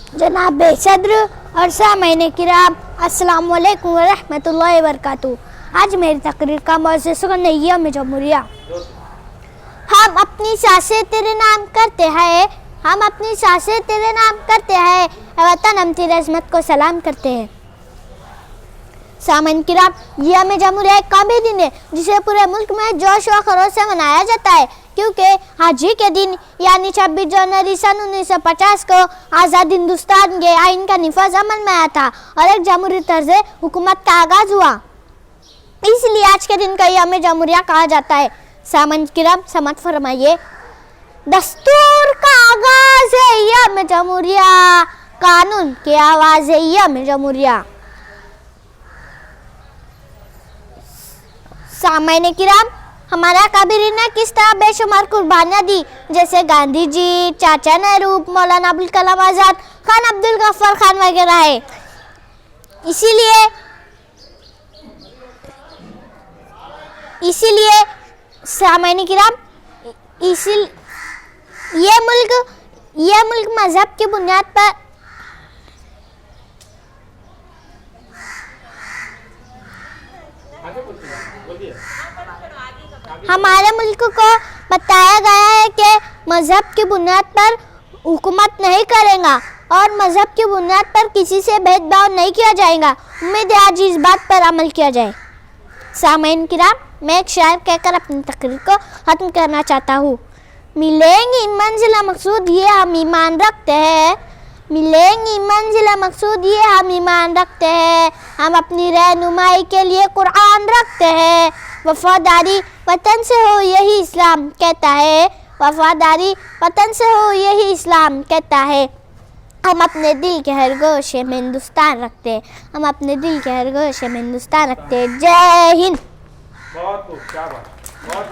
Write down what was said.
जनाब सदर और सामईन किराम अस्सलाम वालेकुम व रहमतुल्लाहि व बरकातुहू। आज मेरी तकरीर का मौज़ू सुगन्नय्यम जमहूरिया। हम अपनी सांसें तेरे नाम करते हैं, हम अपनी सांसें तेरे नाम करते हैं, ऐ वतन हम तेरी अज़मत को सलाम करते हैं। सामईन किराम, यम जमहूरिया एक काबिल दिन है जिसे पूरे मुल्क में जोश व खरोश से मनाया जाता है, क्योंकि आज ही के दिन यानी 26 जनवरी सन 1950 को आज़ाद हिंदुस्तान के आइन का निफाज अमल में आया था और एक जमहूरी तर्ज हुकूमत का आगाज हुआ। इसलिए आज के दिन का यम जमहूरिया कहा जाता है। सामईन किराम, समझ फरमाइए। दस्तूर का आगाज है यम जमहूरिया, कानून की आवाज है यम जमहूरिया। सामईन किराम, हमारा कबीर ने किस तरह बेशुमार कुर्बानियाँ दी, जैसे गांधी जी, चाचा नेहरू, मौलाना अबुल कलाम आज़ाद, खान अब्दुल गफ्फार खान वगैरह है। इसीलिए सामईन किराम, ये मुल्क मजहब की बुनियाद पर हमारे मुल्क को बताया गया है कि मजहब की बुनियाद पर हुकूमत नहीं करेगा और मजहब की बुनियाद पर किसी से भेदभाव नहीं किया जाएगा। उम्मीद है आज इस बात पर अमल किया जाए। सामईन किराम, मैं एक शायर कहकर अपनी तकरीर को ख़त्म करना चाहता हूँ। मिलेंगी मंजिल मकसूद ये हम ईमान रखते हैं, मिलेंगी मंजिल मकसूद ये हम ईमान रखते हैं, हम अपनी रहनुमाई के लिए कुरान रखते हैं। वफादारी वतन से हो यही इस्लाम कहता है, वफादारी वतन से हो यही इस्लाम कहता है। हम अपने दिल के हर गोशे में हिंदुस्तान रखते हैं, हम अपने दिल के हर गोशे में हिंदुस्तान रखते हैं। जय हिंद। बहुत खूब, क्या बात। बहुत